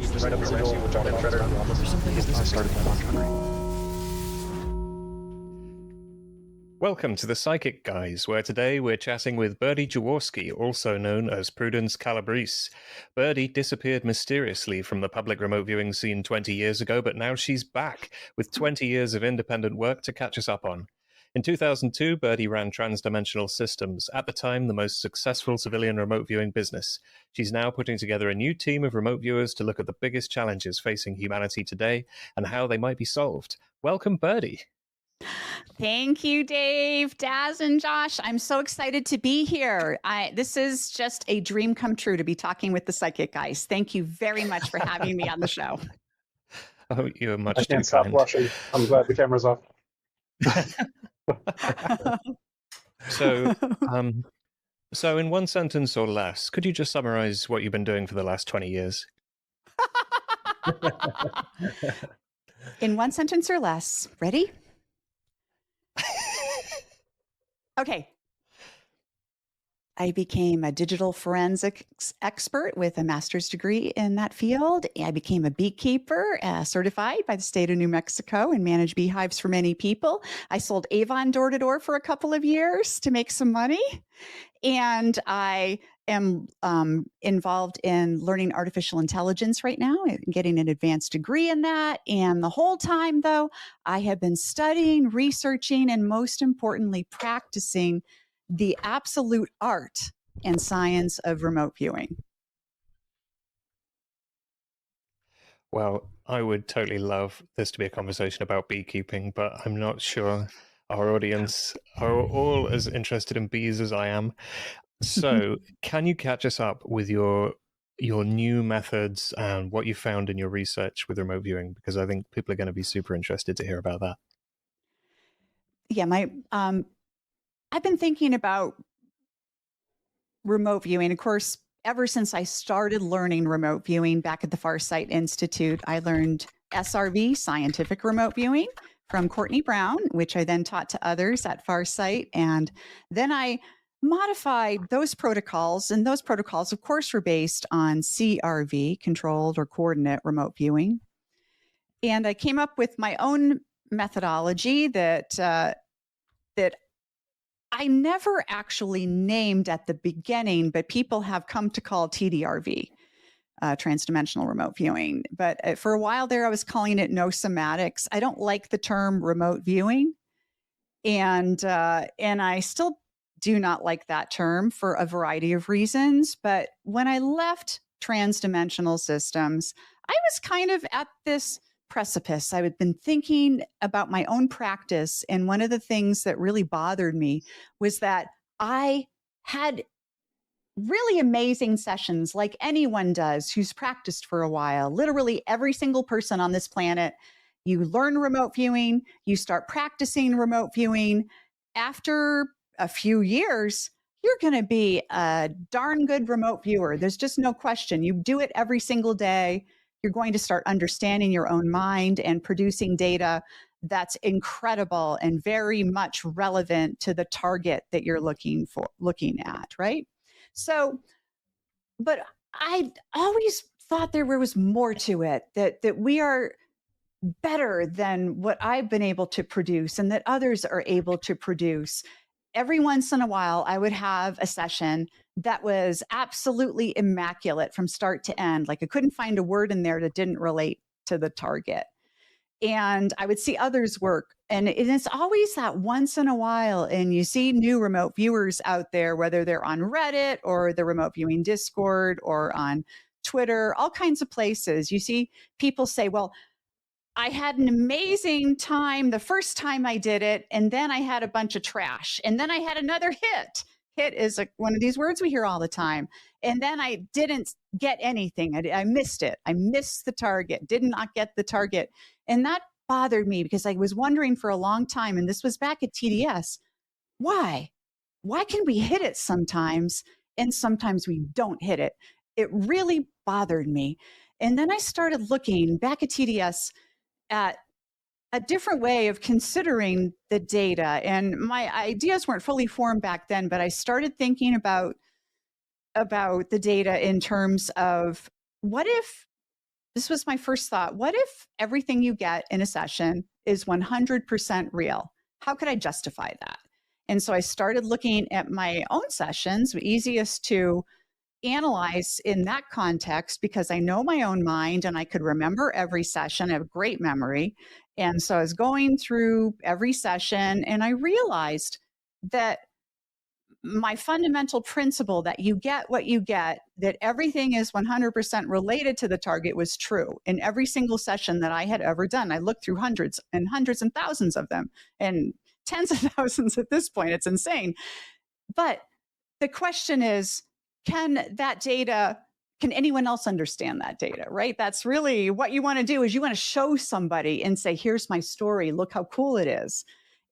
just right up the middle with John and Shredder. Or something is not started by Montgomery. Welcome to the Psychic Guys, where today we're chatting with Birdie Jaworski, also known as Prudence Calabrese. Birdie disappeared mysteriously from the public remote viewing scene 20 years ago, but now she's back with 20 years of independent work to catch us up on. In 2002, Birdie ran Transdimensional Systems, at the time the most successful civilian remote viewing business. She's now putting together a new team of remote viewers to look at the biggest challenges facing humanity today and how they might be solved. Welcome, Birdie. Thank you, Dave, Daz, and Josh. I'm so excited to be here. This is just a dream come true to be talking with the Psychic Guys. Thank you very much for having me on the show. Oh, you're much I too can't stop kind. watching. I'm glad the camera's off. So in one sentence or less, could you just summarize what you've been doing for the last 20 years? In one sentence or less. Ready? Okay. I became a digital forensics expert with a master's degree in that field. I became a beekeeper, certified by the state of New Mexico, and managed beehives for many people. I sold Avon door to door for a couple of years to make some money. And I am involved in learning artificial intelligence right now and getting an advanced degree in that. And the whole time, though, I have been studying, researching, and most importantly, practicing the absolute art and science of remote viewing. Well, I would totally love this to be a conversation about beekeeping, but I'm not sure our audience are all as interested in bees as I am. So can you catch us up with your new methods and what you found in your research with remote viewing? Because I think people are going to be super interested to hear about that. Yeah, I've been thinking about remote viewing. Of course, ever since I started learning remote viewing back at the Farsight Institute, I learned SRV, scientific remote viewing, from Courtney Brown, which I then taught to others at Farsight. And then I modified those protocols. And those protocols, of course, were based on CRV, controlled or coordinate remote viewing. And I came up with my own methodology that I never actually named at the beginning, but people have come to call TDRV, transdimensional remote viewing. But for a while there, I was calling it no somatics. I don't like the term remote viewing. And I still do not like that term for a variety of reasons. But when I left Transdimensional Systems, I was kind of at this precipice. I had been thinking about my own practice. And one of the things that really bothered me was that I had really amazing sessions like anyone does who's practiced for a while. Literally every single person on this planet, you learn remote viewing, you start practicing remote viewing. After a few years, you're going to be a darn good remote viewer. There's just no question. You do it every single day. You're going to start understanding your own mind and producing data that's incredible and very much relevant to the target that you're looking at, right? So, but I always thought there was more to it, that we are better than what I've been able to produce and that others are able to produce. Every once in a while, I would have a session that was absolutely immaculate from start to end. Like I couldn't find a word in there that didn't relate to the target. And I would see others work. And it's always that once in a while. And you see new remote viewers out there, whether they're on Reddit or the remote viewing Discord or on Twitter, all kinds of places. You see people say, well, I had an amazing time the first time I did it, and then I had a bunch of trash, and then I had another hit. Hit is one of these words we hear all the time. And then I didn't get anything. I missed it. I missed the target, did not get the target. And that bothered me because I was wondering for a long time, and this was back at TDS, why? Why can we hit it sometimes and sometimes we don't hit it? It really bothered me. And then I started looking back at TDS at a different way of considering the data. And my ideas weren't fully formed back then, but I started thinking about the data in terms of what if this was my first thought. What if everything you get in a session is 100% real? How could I justify that? And so I started looking at my own sessions, easiest to analyze in that context because I know my own mind and I could remember every session. I have great memory. And so I was going through every session and I realized that my fundamental principle that you get what you get, that everything is 100% related to the target was true in every single session that I had ever done. I looked through hundreds and thousands of them and tens of thousands at this point. It's insane. But the question is, can anyone else understand that data, right? That's really what you want to do is you want to show somebody and say, here's my story. Look how cool it is.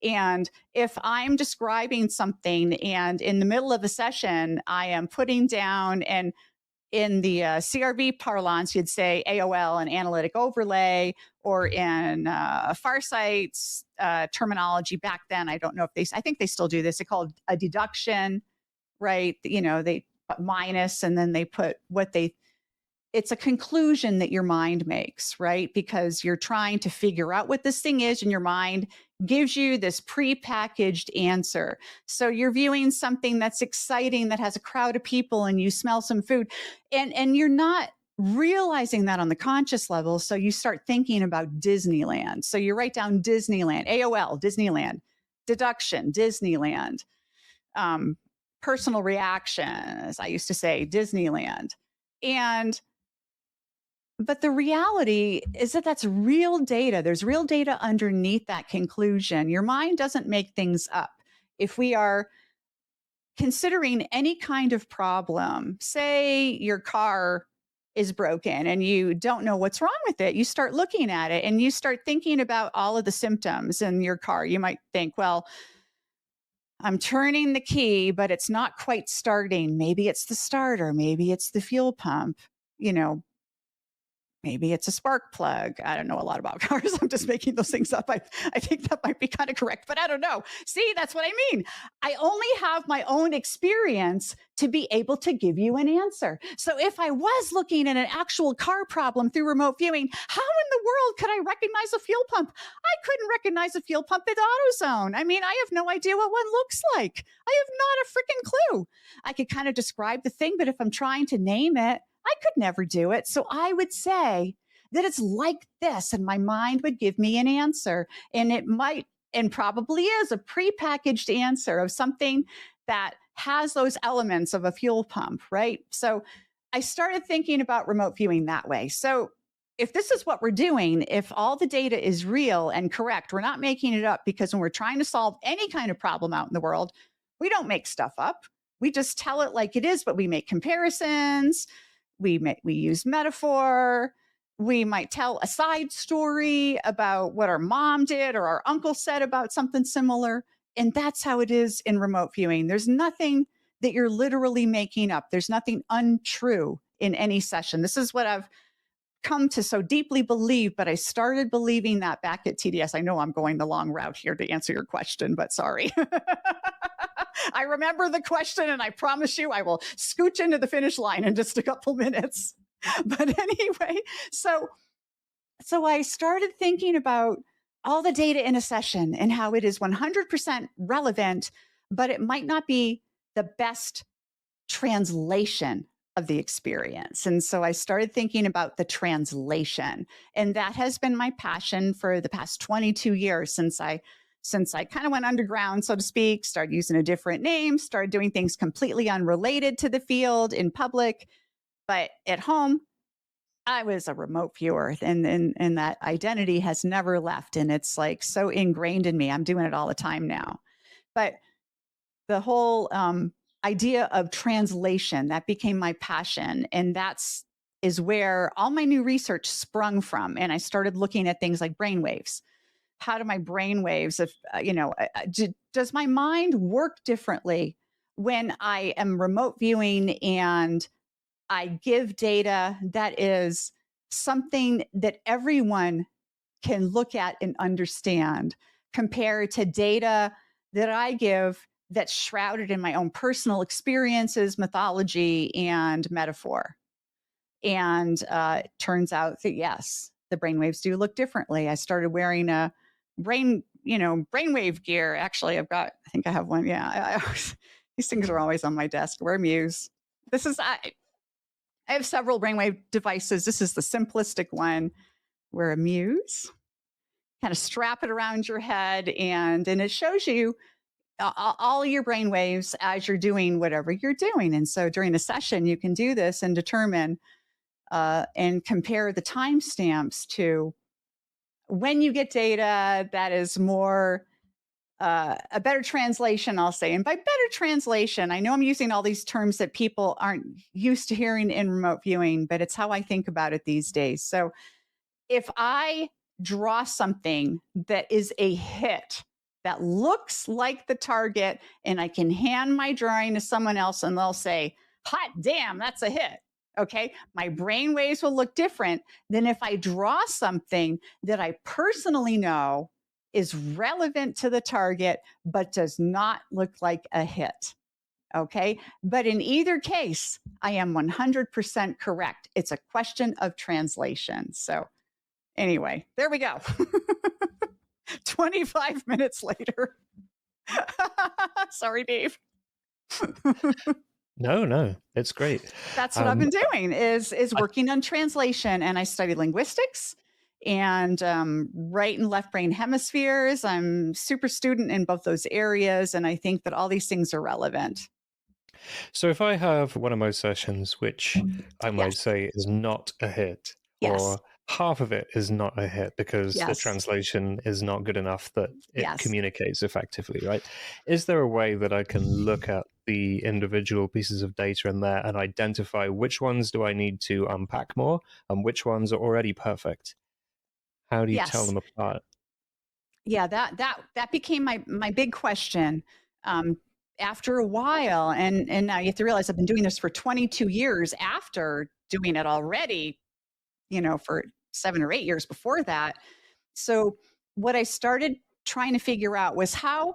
And if I'm describing something and in the middle of a session, I am putting down, and in the CRV parlance, you'd say AOL, an analytic overlay, or in Farsight's terminology back then, I don't know if I think they still do this. They call it a deduction, right? They put minus and then they put it's a conclusion that your mind makes, right? Because you're trying to figure out what this thing is and your mind gives you this prepackaged answer. So you're viewing something that's exciting that has a crowd of people and you smell some food and you're not realizing that on the conscious level. So you start thinking about Disneyland. So you write down Disneyland, AOL, Disneyland, deduction, Disneyland, personal reaction, as I used to say, Disneyland. But the reality is that that's real data. There's real data underneath that conclusion. Your mind doesn't make things up. If we are considering any kind of problem, say your car is broken and you don't know what's wrong with it, you start looking at it and you start thinking about all of the symptoms in your car. You might think, well, I'm turning the key, but it's not quite starting. Maybe it's the starter. Maybe it's the fuel pump. Maybe it's a spark plug. I don't know a lot about cars. I'm just making those things up. I think that might be kind of correct, but I don't know. See, that's what I mean. I only have my own experience to be able to give you an answer. So if I was looking at an actual car problem through remote viewing, how in the world could I recognize a fuel pump? I couldn't recognize a fuel pump at AutoZone. I mean, I have no idea what one looks like. I have not a freaking clue. I could kind of describe the thing, but if I'm trying to name it, I could never do it. So I would say that it's like this, and my mind would give me an answer. And it might, and probably is, a prepackaged answer of something that has those elements of a fuel pump, right? So I started thinking about remote viewing that way. So if this is what we're doing, if all the data is real and correct, we're not making it up, because when we're trying to solve any kind of problem out in the world, we don't make stuff up. We just tell it like it is, but we make comparisons. We use metaphor. We might tell a side story about what our mom did or our uncle said about something similar. And that's how it is in remote viewing. There's nothing that you're literally making up. There's nothing untrue in any session. This is what I've come to so deeply believe, but I started believing that back at TDS. I know I'm going the long route here to answer your question, but sorry. I remember the question, and I promise you I will scooch into the finish line in just a couple minutes. But anyway, so I started thinking about all the data in a session and how it is 100% relevant, but it might not be the best translation of the experience. And so I started thinking about the translation. And that has been my passion for the past 22 years since I kind of went underground, so to speak, started using a different name, started doing things completely unrelated to the field in public. But at home, I was a remote viewer, and that identity has never left. And it's like so ingrained in me. I'm doing it all the time now. But the whole idea of translation, that became my passion. And is where all my new research sprung from. And I started looking at things like brainwaves. How do my brainwaves, does my mind work differently when I am remote viewing and I give data that is something that everyone can look at and understand, compared to data that I give that's shrouded in my own personal experiences, mythology, and metaphor? And it turns out that, yes, the brainwaves do look differently. I started wearing a brainwave gear. Actually, I think I have one. Yeah. These things are always on my desk. Wear Muse. I have several brainwave devices. This is the simplistic one. Wear a Muse, kind of strap it around your head, and it shows you all your brain waves as you're doing whatever you're doing. And so during a session, you can do this and determine and compare the timestamps to when you get data that is more a better translation, I'll say. And by better translation, I know I'm using all these terms that people aren't used to hearing in remote viewing, but it's how I think about it these days. So if I draw something that is a hit, that looks like the target, and I can hand my drawing to someone else and they'll say, hot damn, that's a hit. Okay, my brain waves will look different than if I draw something that I personally know is relevant to the target, but does not look like a hit. Okay, but in either case, I am 100% correct. It's a question of translation. So anyway, there we go. 25 minutes later. Sorry, Dave. No, it's great. That's what I've been doing is working on translation. And I study linguistics and right and left brain hemispheres. I'm super student in both those areas. And I think that all these things are relevant. So if I have one of my sessions, which I might say is not a hit, or half of it is not a hit because the translation is not good enough that it communicates effectively, right? Is there a way that I can look at the individual pieces of data in there and identify which ones do I need to unpack more and which ones are already perfect? How do you tell them apart? Yeah, that became my big question. After a while, and now you have to realize I've been doing this for 22 years after doing it already, for 7 or 8 years before that. So what I started trying to figure out was how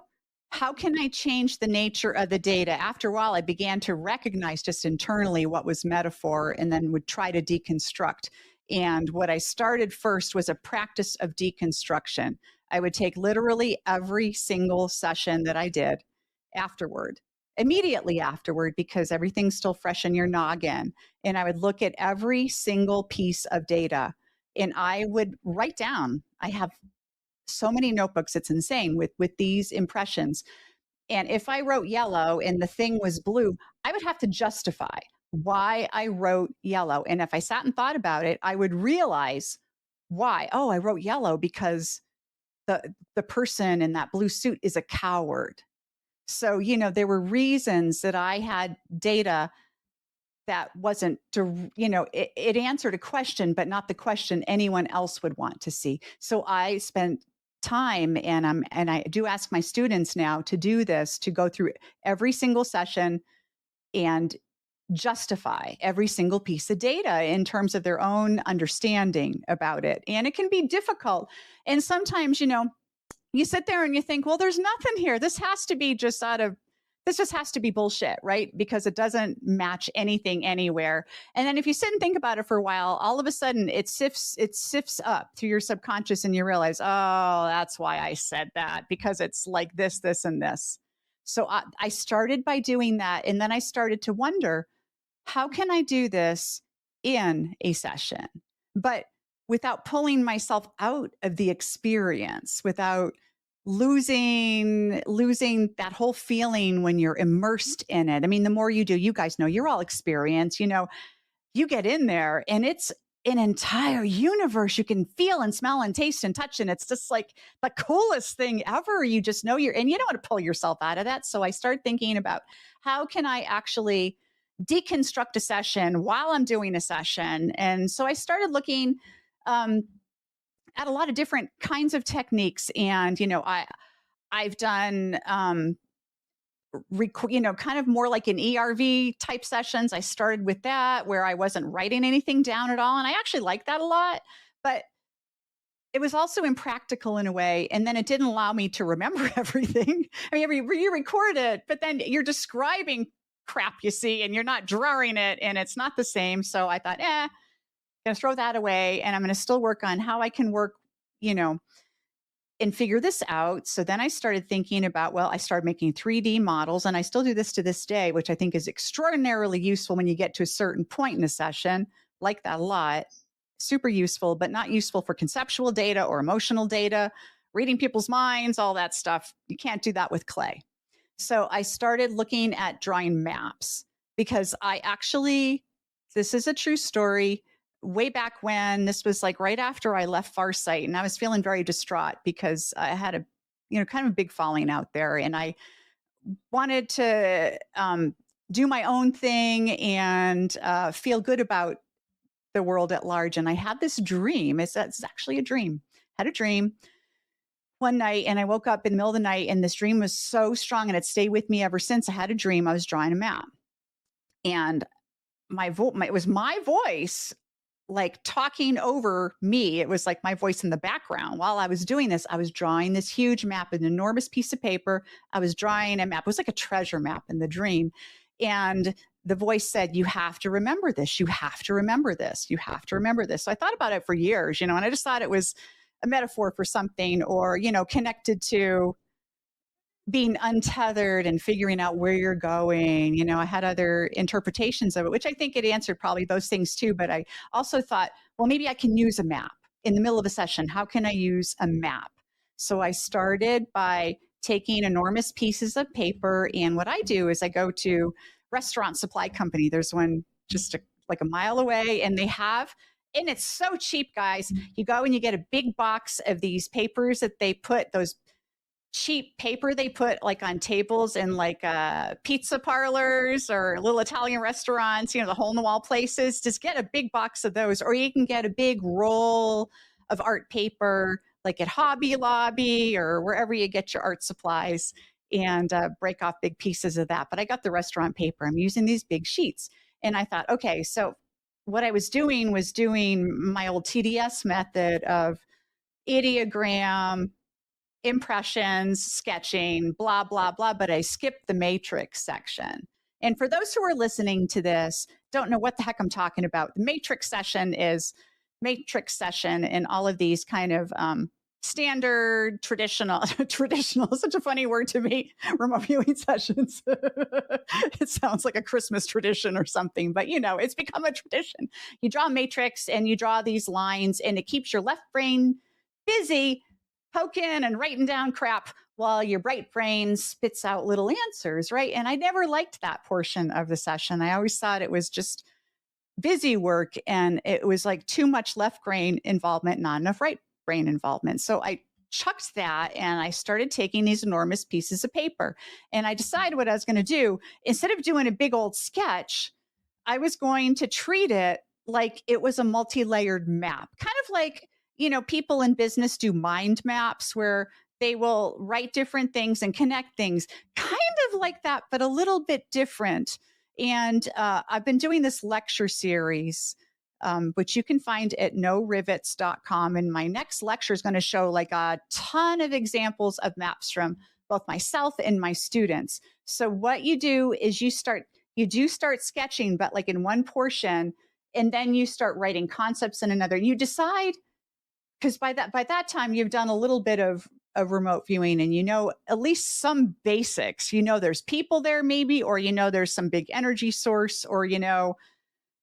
can I change the nature of the data? After a while, I began to recognize just internally what was metaphor and then would try to deconstruct. And what I started first was a practice of deconstruction. I would take literally every single session that I did immediately afterward, because everything's still fresh in your noggin. And I would look at every single piece of data and I would write down. I have so many notebooks, it's insane with these impressions. And if I wrote yellow and the thing was blue, I would have to justify why I wrote yellow. And if I sat and thought about it, I would realize why. Oh, I wrote yellow because the person in that blue suit is a coward. So, there were reasons that I had data that wasn't, it answered a question, but not the question anyone else would want to see. So I spent time, and I do ask my students now to do this, to go through every single session and justify every single piece of data in terms of their own understanding about it. And it can be difficult. And sometimes, you sit there and you think, well, there's nothing here. This has to be just has to be bullshit, right? Because it doesn't match anything anywhere. And then if you sit and think about it for a while, all of a sudden it sifts up through your subconscious and you realize, oh, that's why I said that, because it's like this, this, and this. So I started by doing that. And then I started to wonder, how can I do this in a session, but without pulling myself out of the experience, without losing that whole feeling when you're immersed in it. I mean, the more you do, you guys know, you're all experienced, you get in there and it's an entire universe you can feel and smell and taste and touch. And it's just like the coolest thing ever. You just know and you don't want to pull yourself out of that. So I started thinking about, how can I actually deconstruct a session while I'm doing a session? And so I started looking at a lot of different kinds of techniques. And, I've done, kind of more like an ERV type sessions. I started with that, where I wasn't writing anything down at all. And I actually like that a lot, but it was also impractical in a way. And then it didn't allow me to remember everything. I mean, you record it, but then you're describing crap you see, and you're not drawing it, and it's not the same. So I thought, I'm going to throw that away, and I'm going to still work on how I can work, and figure this out. So then I started thinking about, I started making 3D models, and I still do this to this day, which I think is extraordinarily useful when you get to a certain point in a session. Like that a lot. Super useful, but not useful for conceptual data or emotional data, reading people's minds, all that stuff. You can't do that with clay. So I started looking at drawing maps because this is a true story. Way back when, this was like right after I left Farsight, and I was feeling very distraught because I had kind of a big falling out there, and I wanted to do my own thing and feel good about the world at large. And I had this dream. It's actually a dream. Had a dream one night, and I woke up in the middle of the night, and this dream was so strong, and it stayed with me ever since. I had a dream. I was drawing a map, and it was my voice like talking over me. It was like my voice in the background. While I was doing this, I was drawing this huge map, an enormous piece of paper. I was drawing a map. It was like a treasure map in the dream. And the voice said, you have to remember this. You have to remember this. You have to remember this. So I thought about it for years, and I just thought it was a metaphor for something, or, connected to being untethered and figuring out where you're going. I had other interpretations of it, which I think it answered probably those things too. But I also thought, well, maybe I can use a map in the middle of a session. How can I use a map? So I started by taking enormous pieces of paper. And what I do is I go to restaurant supply company. There's one just like a mile away, and and it's so cheap, guys. You go and you get a big box of these papers that they put, those cheap paper they put like on tables in like pizza parlors or little Italian restaurants, the hole in the wall places. Just get a big box of those, or you can get a big roll of art paper like at Hobby Lobby or wherever you get your art supplies, and break off big pieces of that. But I got the restaurant paper. I'm using these big sheets. And I thought, okay, so what I was doing my old TDS method of ideogram, impressions, sketching, blah, blah, blah. But I skipped the matrix section. And for those who are listening to this, don't know what the heck I'm talking about, the matrix session is matrix session in all of these kind of standard, traditional, such a funny word to me, remote viewing sessions. It sounds like a Christmas tradition or something, but it's become a tradition. You draw a matrix and you draw these lines, and it keeps your left brain busy poking and writing down crap while your right brain spits out little answers, right? And I never liked that portion of the session. I always thought it was just busy work, and it was like too much left brain involvement, not enough right brain involvement. So I chucked that, and I started taking these enormous pieces of paper, and I decided what I was going to do. Instead of doing a big old sketch, I was going to treat it like it was a multi-layered map, kind of like, people in business do mind maps where they will write different things and connect things, kind of like that, but a little bit different. And I've been doing this lecture series, which you can find at norivets.com. And my next lecture is going to show like a ton of examples of maps from both myself and my students. So what you do is you do start sketching, but like in one portion, and then you start writing concepts in another. You decide, because by that time you've done a little bit of remote viewing, and at least some basics. There's people there maybe, or there's some big energy source, or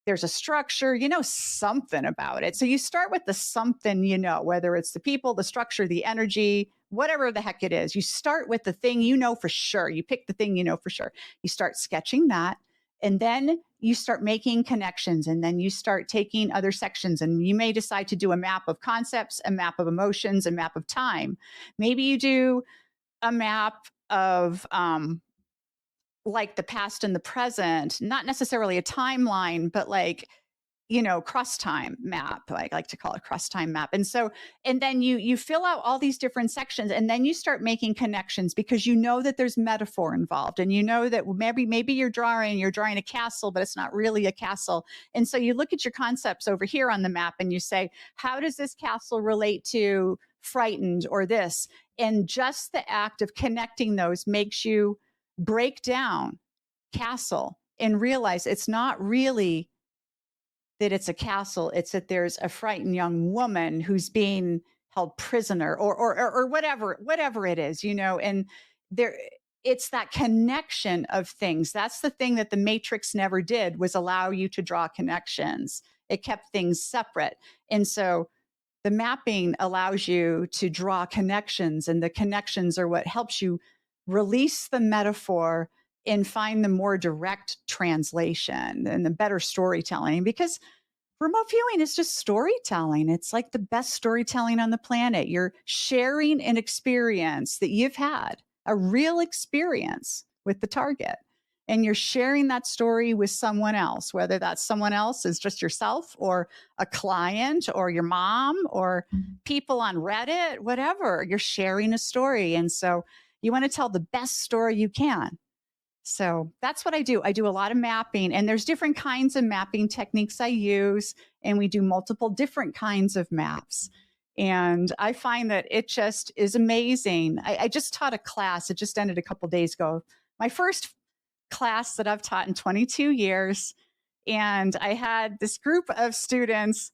there's a structure, something about it. So you start with the something, whether it's the people, the structure, the energy, whatever the heck it is. You start with the thing for sure. You pick the thing for sure. You start sketching that, and then you start making connections, and then you start taking other sections, and you may decide to do a map of concepts, a map of emotions, a map of time. Maybe you do a map of like the past and the present, not necessarily a timeline, but like, cross time map. I like to call it cross time map. And then you fill out all these different sections, and then you start making connections, because that there's metaphor involved, and that maybe you're drawing a castle, but it's not really a castle. And so you look at your concepts over here on the map, and you say, how does this castle relate to frightened or this? And just the act of connecting those makes you break down castle and realize it's not really that it's a castle. It's that there's a frightened young woman who's being held prisoner or whatever it is, and there, it's that connection of things. That's the thing that the Matrix never did, was allow you to draw connections. It kept things separate. And so the mapping allows you to draw connections, and the connections are what helps you release the metaphor and find the more direct translation and the better storytelling, because remote viewing is just storytelling. It's like the best storytelling on the planet. You're sharing an experience that you've had, a real experience with the target, and you're sharing that story with someone else, whether that someone else is just yourself or a client or your mom or people on Reddit, whatever. You're sharing a story. And so you want to tell the best story you can. So that's what I do. I do a lot of mapping, and there's different kinds of mapping techniques I use, and we do multiple different kinds of maps. And I find that it just is amazing. I just taught a class. It just ended a couple days ago. My first class that I've taught in 22 years. And I had this group of students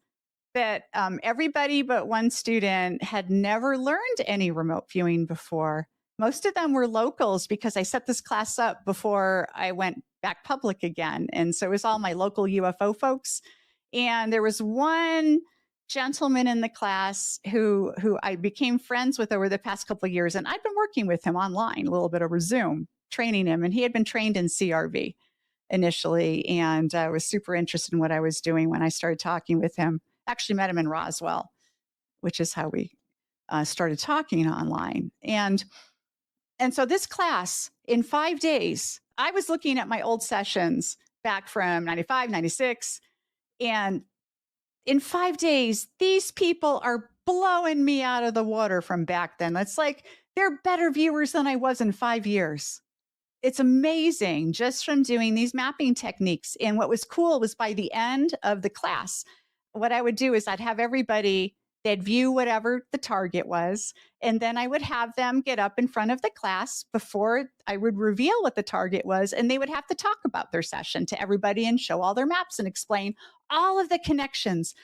that everybody but one student had never learned any remote viewing before. Most of them were locals, because I set this class up before I went back public again. And so it was all my local UFO folks. And there was one gentleman in the class who I became friends with over the past couple of years. And I'd been working with him online, a little bit over Zoom, training him. And he had been trained in CRV initially. And I was super interested in what I was doing when I started talking with him. Actually met him in Roswell, which is how we started talking online. And so this class, in 5 days, I was looking at my old sessions back from 95, 96. And in 5 days, these people are blowing me out of the water from back then. It's like they're better viewers than I was in 5 years. It's amazing just from doing these mapping techniques. And what was cool was by the end of the class, what I would do is I'd have everybody, they'd view whatever the target was, and then I would have them get up in front of the class before I would reveal what the target was, and they would have to talk about their session to everybody and show all their maps and explain all of the connections.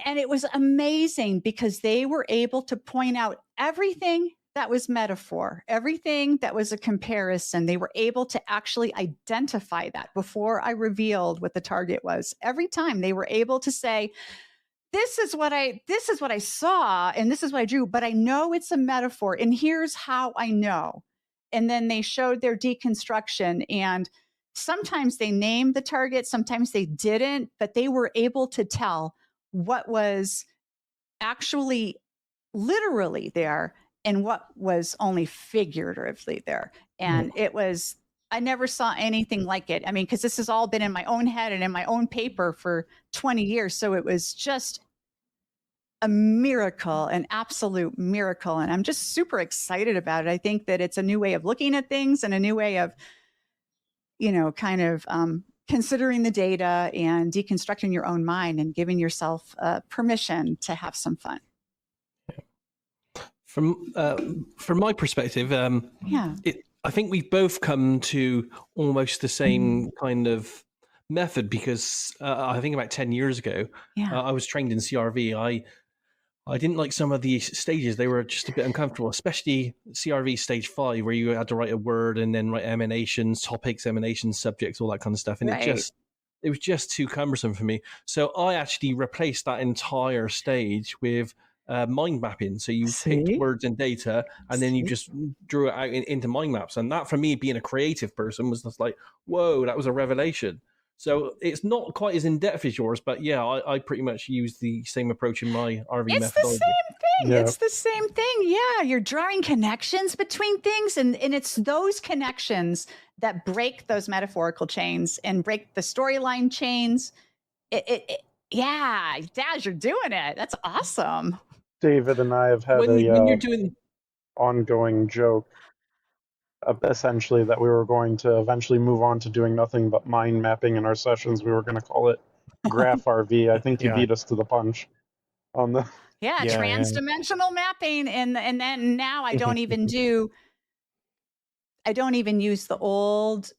And it was amazing because they were able to point out everything that was metaphor, everything that was a comparison. They were able to actually identify that before I revealed what the target was. Every time they were able to say, this is what I saw, and this is what I drew, but I know it's a metaphor, and here's how I know. And then they showed their deconstruction, and sometimes they named the target, sometimes they didn't, but they were able to tell what was actually literally there and what was only figuratively there. And it was, I never saw anything like it. I mean, because this has all been in my own head and in my own paper for 20 years. So it was just a miracle, an absolute miracle. And I'm just super excited about it. I think that it's a new way of looking at things and a new way of, kind of considering the data and deconstructing your own mind and giving yourself permission to have some fun. From my perspective, I think we've both come to almost the same kind of method, because I think about 10 years ago, I was trained in CRV. I didn't like some of the stages. They were just a bit uncomfortable, especially CRV stage 5, where you had to write a word and then write emanations, topics, emanations, subjects, all that kind of stuff. And it was just too cumbersome for me. So I actually replaced that entire stage with mind mapping. So you picked words and data, and then you just drew it out into mind maps. And that, for me, being a creative person, was just like, whoa, that was a revelation. So it's not quite as in-depth as yours, but yeah, I pretty much use the same approach in my RV methodology. It's the same thing. Yeah. It's the same thing. Yeah, you're drawing connections between things, and it's those connections that break those metaphorical chains and break the storyline chains. Yeah, Daz, you're doing it. That's awesome. David and I have had when you're doing ongoing joke, essentially, that we were going to eventually move on to doing nothing but mind mapping in our sessions. We were going to call it Graph RV. I think you beat us to the punch on the transdimensional mapping, and then now I don't even do. I don't even use the old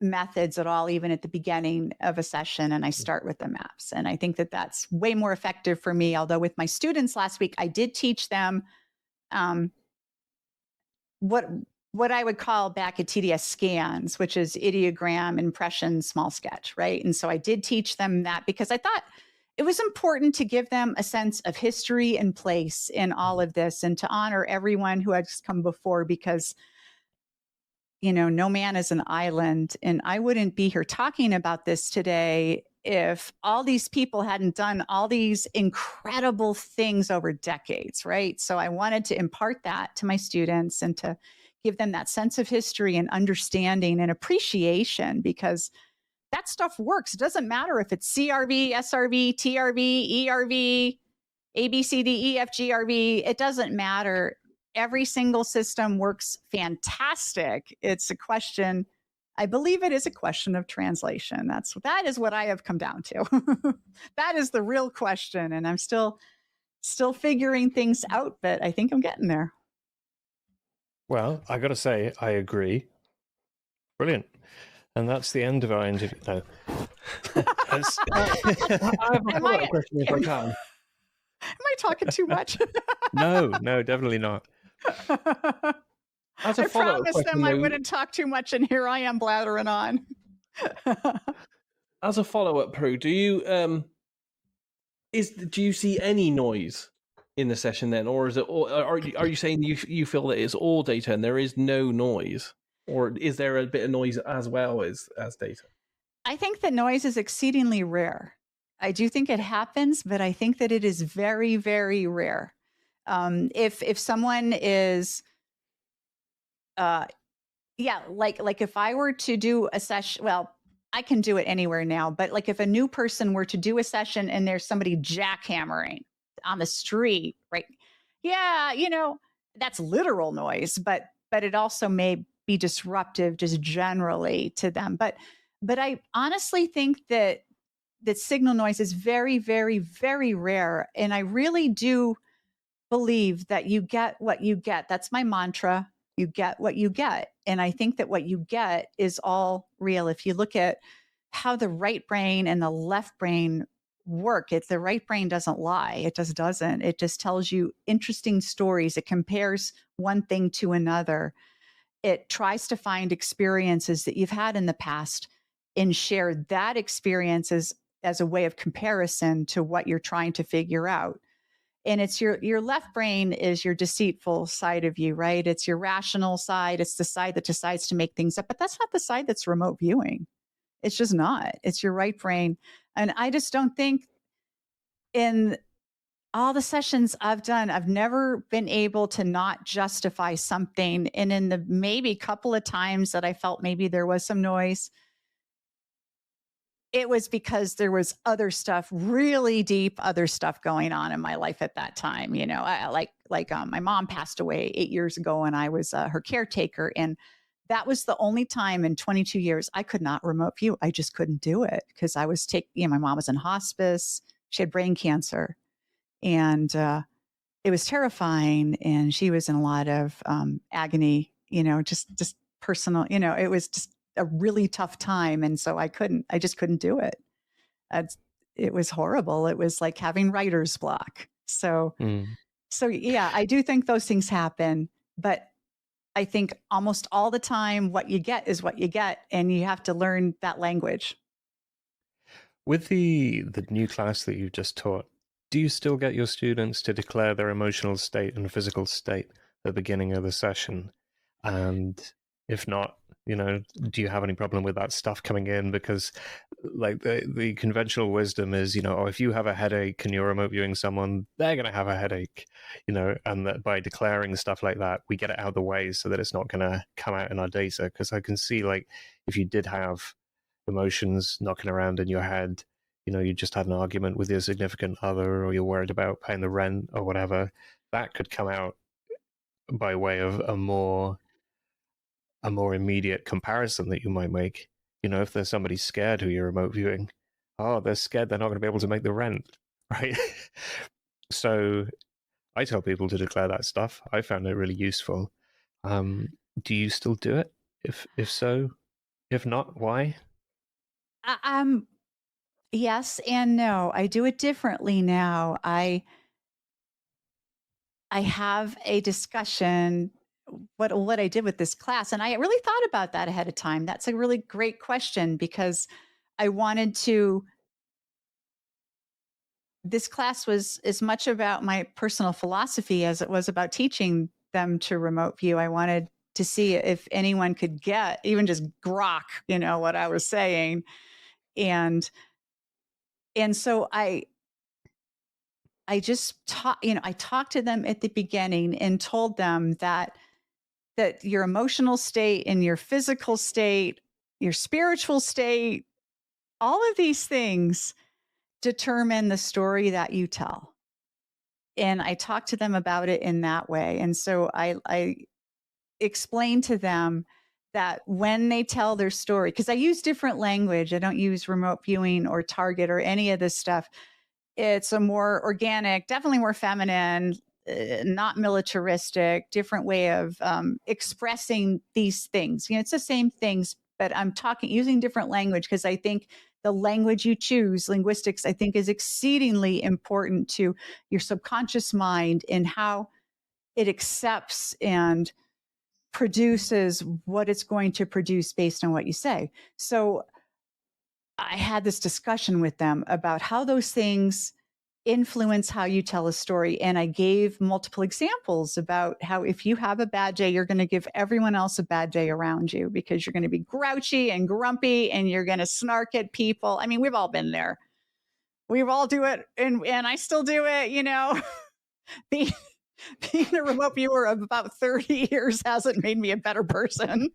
methods at all, even at the beginning of a session, and I start with the maps. And I think that that's way more effective for me. Although with my students last week, I did teach them what I would call back at TDS scans, which is ideogram, impression, small sketch, right? And so I did teach them that because I thought it was important to give them a sense of history and place in all of this, and to honor everyone who has come before, because no man is an island. And I wouldn't be here talking about this today if all these people hadn't done all these incredible things over decades, right? So I wanted to impart that to my students and to give them that sense of history and understanding and appreciation, because that stuff works. It doesn't matter if it's CRV, SRV, TRV, ERV, ABCD, EFGRV. It doesn't matter. Every single system works fantastic. It's a question, I believe it is a question of translation. That is what I have come down to. That is the real question. And I'm still figuring things out, but I think I'm getting there. Well, I got to say, I agree. Brilliant. And that's the end of our interview. No. I have a follow-up question if I can. Am I talking too much? No, definitely not. As a I promised question, them I wouldn't talk too much, and here I am blathering on. As a follow-up, Pru, do you see any noise in the session then, or is it all, are you saying you feel that it's all data and there is no noise, or is there a bit of noise as well as data? I think that noise is exceedingly rare. I do think it happens, but I think that it is very, very rare. If someone is, like if I were to do a session, well, I can do it anywhere now, but like if a new person were to do a session and there's somebody jackhammering on the street, right? Yeah, that's literal noise, but it also may be disruptive just generally to them. But I honestly think that signal noise is very, very, very rare. And I really do believe that you get what you get. That's my mantra. You get what you get. And I think that what you get is all real. If you look at how the right brain and the left brain work, the right brain doesn't lie. It just doesn't. It just tells you interesting stories. It compares one thing to another. It tries to find experiences that you've had in the past and share that experience as a way of comparison to what you're trying to figure out. And it's your left brain is your deceitful side of you, right? It's your rational side. It's the side that decides to make things up, but that's not the side that's remote viewing. It's just not. It's your right brain. And I just don't think in all the sessions I've done, I've never been able to not justify something. And in the maybe couple of times that I felt maybe there was some noise, it was because there was other stuff, really deep other stuff going on in my life at that time. My mom passed away 8 years ago and I was her caretaker. And that was the only time in 22 years I could not remote view. I just couldn't do it because I was my mom was in hospice. She had brain cancer and it was terrifying. And she was in a lot of agony, just personal, it was just a really tough time. And so I just couldn't do it. It was horrible. It was like having writer's block. So yeah, I do think those things happen, but I think almost all the time, what you get is what you get, and you have to learn that language. With the new class that you just taught, do you still get your students to declare their emotional state and physical state at the beginning of the session? And if not, do you have any problem with that stuff coming in? Because like the conventional wisdom is, if you have a headache and you're remote viewing someone, they're going to have a headache, and that by declaring stuff like that, we get it out of the way so that it's not going to come out in our data. Because I can see, like, if you did have emotions knocking around in your head, you just had an argument with your significant other, or you're worried about paying the rent or whatever, that could come out by way of a more immediate comparison that you might make. If there's somebody scared who you're remote viewing, they're scared they're not going to be able to make the rent, right? So I tell people to declare that stuff. I found it really useful. Do you still do it? If so, if not, why? Yes and no. I do it differently now. I have a discussion what I did with this class, and I really thought about that ahead of time. That's a really great question because I wanted to. This class was as much about my personal philosophy as it was about teaching them to remote view. I wanted to see if anyone could get even just grok, what I was saying, and so I just taught, I talked to them at the beginning and told them that your emotional state and your physical state, your spiritual state, all of these things determine the story that you tell. And I talked to them about it in that way. And so I explained to them that when they tell their story, because I use different language, I don't use remote viewing or target or any of this stuff. It's a more organic, definitely more feminine, not militaristic, different way of expressing these things. It's the same things, but I'm using different language because I think the language you choose, linguistics, I think is exceedingly important to your subconscious mind and how it accepts and produces what it's going to produce based on what you say. So I had this discussion with them about how those things influence how you tell a story. And I gave multiple examples about how if you have a bad day, you're going to give everyone else a bad day around you because you're going to be grouchy and grumpy and you're going to snark at people. I mean, we've all been there. We all do it. And I still do it, being a remote viewer of about 30 years hasn't made me a better person.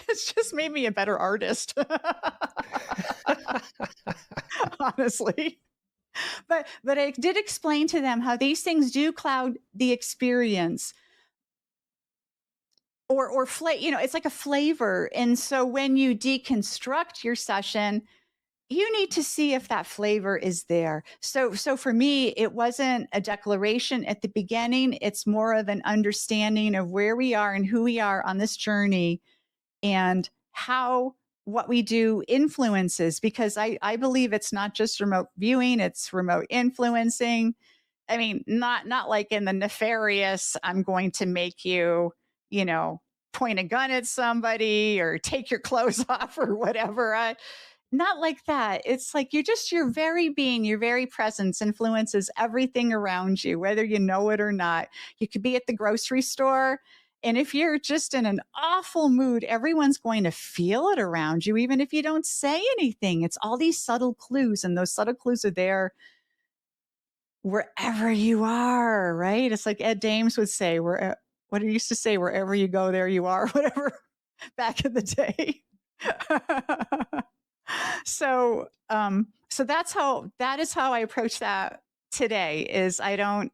It's just made me a better artist. Honestly. But I did explain to them how these things do cloud the experience. Or it's like a flavor. And so when you deconstruct your session, you need to see if that flavor is there. So for me, it wasn't a declaration at the beginning. It's more of an understanding of where we are and who we are on this journey and how what we do influences, because I believe it's not just remote viewing, it's remote influencing. I mean, not like in the nefarious, I'm going to make you, point a gun at somebody or take your clothes off or whatever. Not like that. It's like your very being, your very presence influences everything around you, whether you know it or not. You could be at the grocery store, and if you're just in an awful mood, everyone's going to feel it around you, even if you don't say anything. It's all these subtle clues, and those subtle clues are there wherever you are, right? It's like Ed Dames would say, what he used to say, wherever you go, there you are, whatever, back in the day. So that is how I approach that today. Is I don't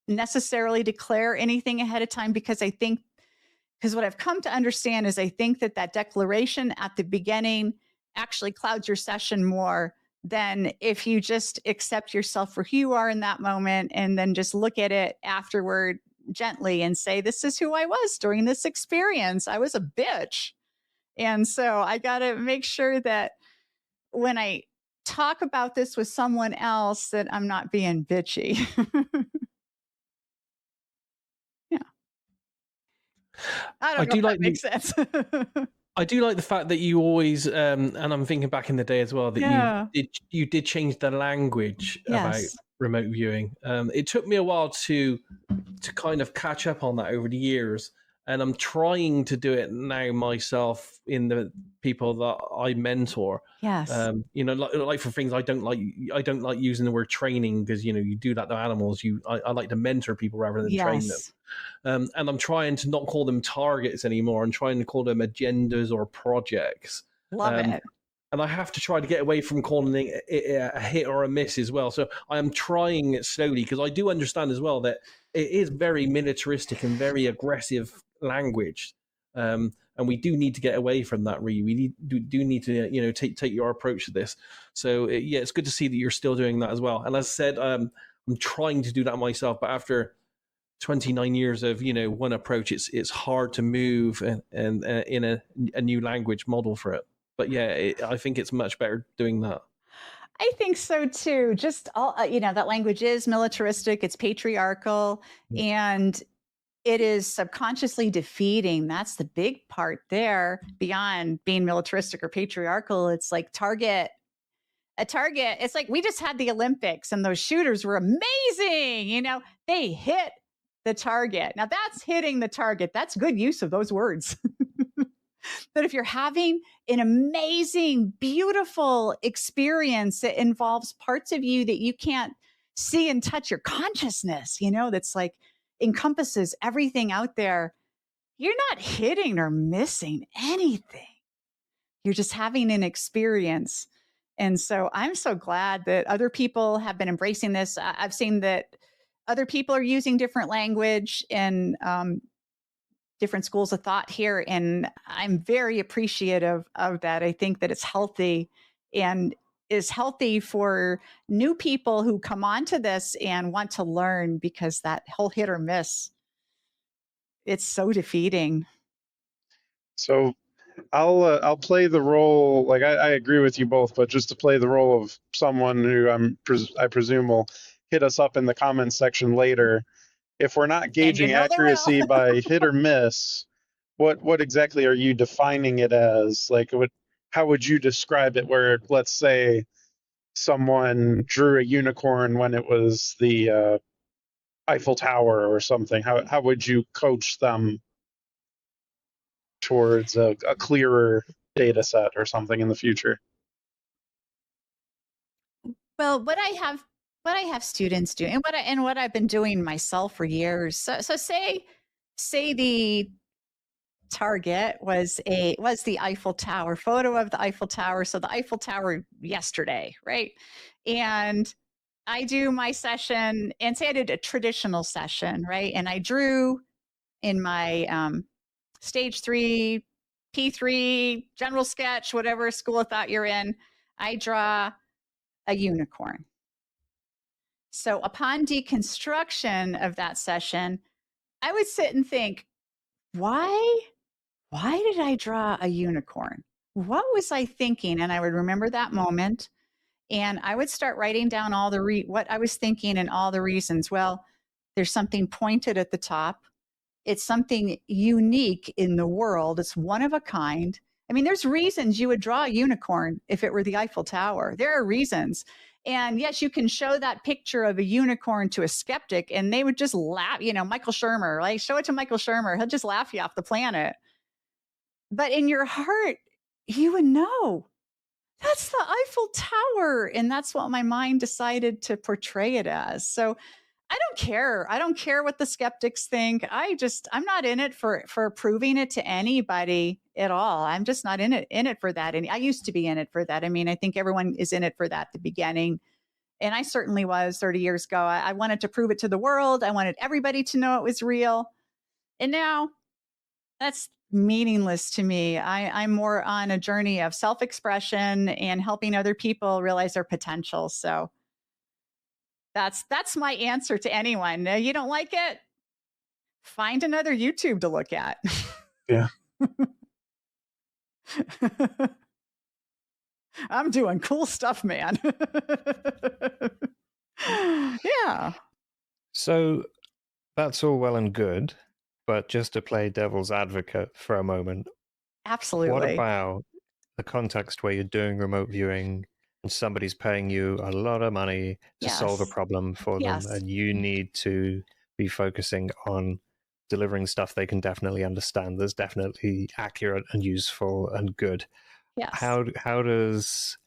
necessarily declare anything ahead of time because what I've come to understand is I think that declaration at the beginning actually clouds your session more than if you just accept yourself for who you are in that moment and then just look at it afterward gently and say, this is who I was during this experience. I was a bitch. And so I got to make sure that when I talk about this with someone else that I'm not being bitchy. Yeah. I don't know if that makes sense. I do like the fact that you always, and I'm thinking back in the day as well, that you did change the language about remote viewing. It took me a while to kind of catch up on that over the years. And I'm trying to do it now myself in the people that I mentor. Yes. Like for things I don't like using the word training because you do that to animals. I like to mentor people rather than train them. And I'm trying to not call them targets anymore. I'm trying to call them agendas or projects. Love it. And I have to try to get away from calling it a hit or a miss as well. So I am trying it slowly because I do understand as well that it is very militaristic and very aggressive language. And we do need to get away from that, really. We do need to, take your approach to this. So, it's good to see that you're still doing that as well. And as I said, I'm trying to do that myself. But after 29 years of, one approach, it's hard to move and in a new language model for it. But yeah, I think it's much better doing that. I think so too. Just all, that language is militaristic, it's patriarchal, and it is subconsciously defeating. That's the big part there. Beyond being militaristic or patriarchal, it's like a target. It's like we just had the Olympics and those shooters were amazing. They hit the target. Now that's hitting the target. That's good use of those words. But if you're having an amazing, beautiful experience that involves parts of you that you can't see and touch, your consciousness, that's like encompasses everything out there, you're not hitting or missing anything. You're just having an experience. And so I'm so glad that other people have been embracing this. I've seen that other people are using different language and different schools of thought here. And I'm very appreciative of that. I think that it's healthy and is healthy for new people who come onto this and want to learn, because that whole hit or miss, it's so defeating. So I'll play the role, like I agree with you both, but just to play the role of someone who I presume will hit us up in the comments section later. If we're not gauging accuracy by hit or miss, what exactly are you defining it as? Like, how would you describe it? Where, let's say, someone drew a unicorn when it was the Eiffel Tower or something. How would you coach them towards a clearer data set or something in the future? Well, what I have students do, and what I've been doing myself for years. So say the target was the Eiffel Tower, photo of the Eiffel Tower. So the Eiffel Tower yesterday, right? And I do my session, and say I did a traditional session, right? And I drew in my stage 3, P3, general sketch, whatever school of thought you're in, I draw a unicorn. So upon deconstruction of that session, I would sit and think, why did I draw a unicorn? What was I thinking? And I would remember that moment, and I would start writing down all the what I was thinking and all the reasons. Well, there's something pointed at the top. It's something unique in the world. It's one of a kind. I mean, there's reasons you would draw a unicorn if it were the Eiffel Tower. There are reasons. And yes, you can show that picture of a unicorn to a skeptic and they would just laugh. Michael Shermer, like show it to Michael Shermer. He'll just laugh you off the planet. But in your heart, you would know that's the Eiffel Tower. And that's what my mind decided to portray it as. So I don't care. I don't care what the skeptics think. I'm not in it for proving it to anybody at all. I'm just not in it for that. And I used to be in it for that. I mean, I think everyone is in it for that at the beginning. And I certainly was 30 years ago. I wanted to prove it to the world. I wanted everybody to know it was real. And now that's meaningless to me. I'm more on a journey of self-expression and helping other people realize their potential. So that's my answer to anyone. You don't like it? Find another YouTube to look at. Yeah. I'm doing cool stuff, man. Yeah. So that's all well and good, but just to play devil's advocate for a moment. Absolutely. What about the context where you're doing remote viewing and somebody's paying you a lot of money to solve a problem for them, and you need to be focusing on delivering stuff they can definitely understand, that's definitely accurate and useful and good. Yes. How does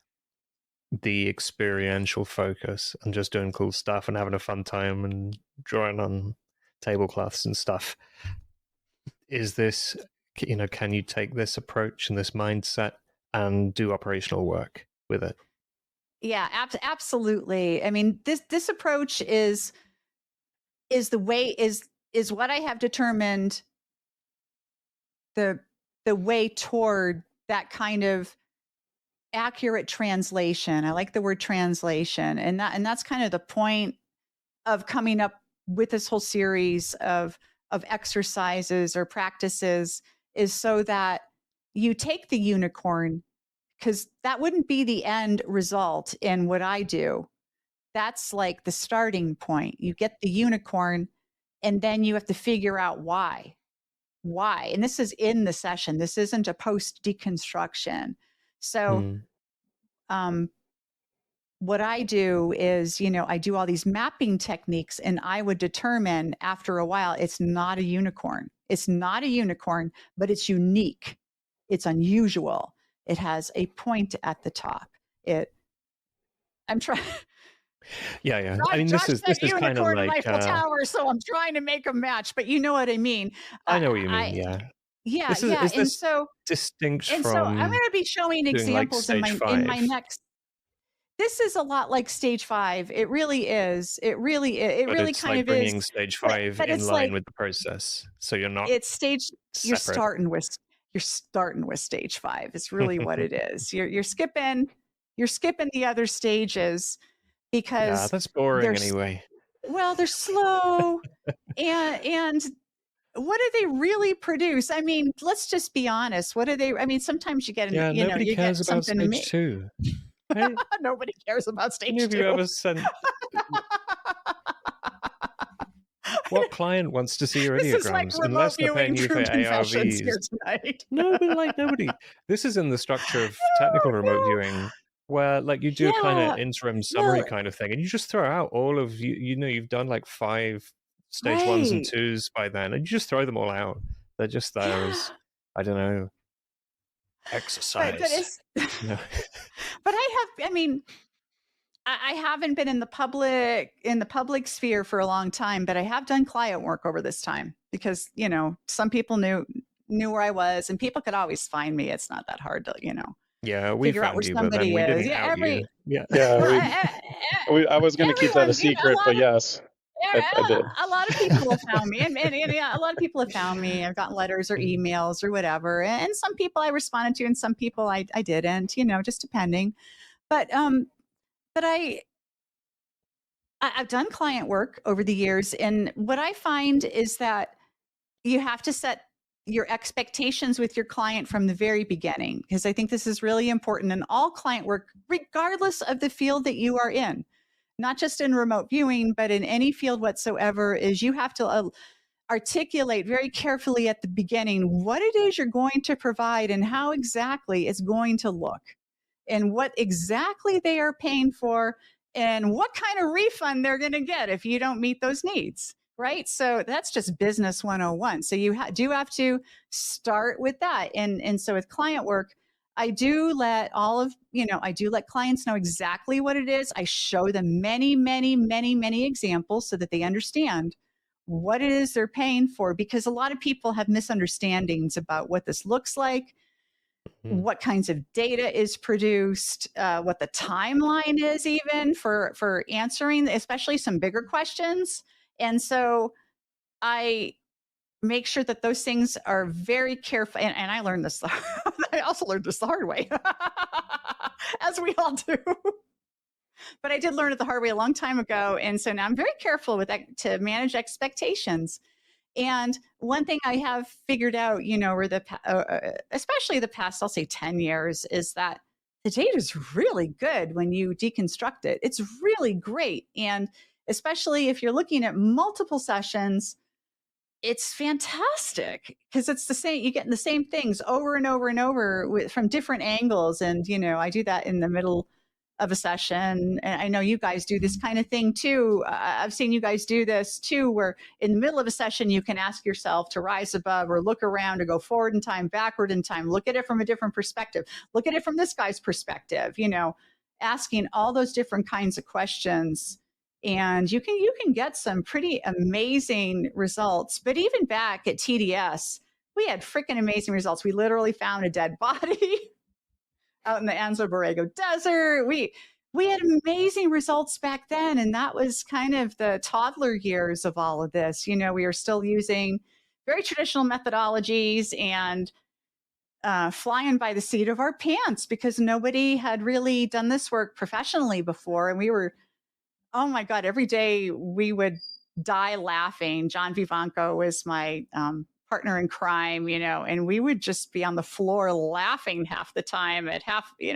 the experiential focus and just doing cool stuff and having a fun time and drawing on tablecloths and stuff, is this, can you take this approach and this mindset and do operational work with it? Yeah, absolutely. I mean, this approach is the way, is what I have determined the way toward that kind of accurate translation. I like the word translation, and that's kind of the point of coming up with this whole series of exercises or practices is so that you take the unicorn, because that wouldn't be the end result in what I do. That's like the starting point. You get the unicorn, and then you have to figure out why. And this is in the session. This isn't a post deconstruction. So what I do is, I do all these mapping techniques, and I would determine after a while, it's not a unicorn. It's not a unicorn, but it's unique. It's unusual. It has a point at the top. I'm trying. Yeah. I mean, this is kind of like Eiffel Tower, so I'm trying to make a match, but you know what I mean. I know what you mean. Yeah. Yeah. Is this so distinct from? So I'm going to be showing examples in my next. This is a lot like stage 5. It really is. It really kind of bringing is. Stage 5 in line with the process, so you're not. It's stage. Separate. You're starting with stage 5. It's really what it is. You're skipping the other stages because that's boring anyway. Well, they're slow, and what do they really produce? I mean, let's just be honest. What do they? I mean, sometimes you get nobody cares about stage 2. Right? Nobody cares about stage 2. Have you ever sent? What client wants to see your ideograms unless they're paying you for ARVs? No, but nobody. This is in the structure of technical remote viewing, where you do a kind of interim summary kind of thing, and you just throw out all of you've done 5 stage 1s and 2s by then, and you just throw them all out. They're just there as, I don't know, exercise. But I haven't been in the public sphere for a long time, but I have done client work over this time because, some people knew where I was, and people could always find me. It's not that hard to, Yeah, we figure out where somebody is. I was going to keep that a secret, but yes. I did. A lot of people have found me, and a lot of people have found me. I've gotten letters or emails or whatever, and some people I responded to, and some people I didn't. Just depending. But I've done client work over the years, and what I find is that you have to set your expectations with your client from the very beginning, because I think this is really important in all client work, regardless of the field that you are in. Not just in remote viewing, but in any field whatsoever, is you have to articulate very carefully at the beginning what it is you're going to provide and how exactly it's going to look and what exactly they are paying for and what kind of refund they're going to get if you don't meet those needs, right? So that's just business 101. So you do have to start with that. And so with client work, I do let clients know exactly what it is. I show them many, many, many, many examples so that they understand what it is they're paying for, because a lot of people have misunderstandings about what this looks like, what kinds of data is produced, what the timeline is even for answering, especially some bigger questions. And so I make sure that those things are very careful. And I learned this. I also learned this the hard way, as we all do. But I did learn it the hard way a long time ago. And so now I'm very careful with that to manage expectations. And one thing I have figured out, especially the past, I'll say 10 years, is that the data is really good when you deconstruct it. It's really great. And especially if you're looking at multiple sessions, it's fantastic because it's the same. You're getting the same things over and over and over from different angles. And, I do that in the middle of a session. And I know you guys do this kind of thing too. I've seen you guys do this too, where in the middle of a session, you can ask yourself to rise above or look around or go forward in time, backward in time, look at it from a different perspective, look at it from this guy's perspective, asking all those different kinds of questions. And you can get some pretty amazing results. But even back at TDS, we had freaking amazing results. We literally found a dead body out in the Anza Borrego Desert. We had amazing results back then. And that was kind of the toddler years of all of this. We were still using very traditional methodologies and flying by the seat of our pants because nobody had really done this work professionally before. And we were, oh my God, every day we would die laughing. John Vivanco was my partner in crime, and we would just be on the floor laughing half the time at half the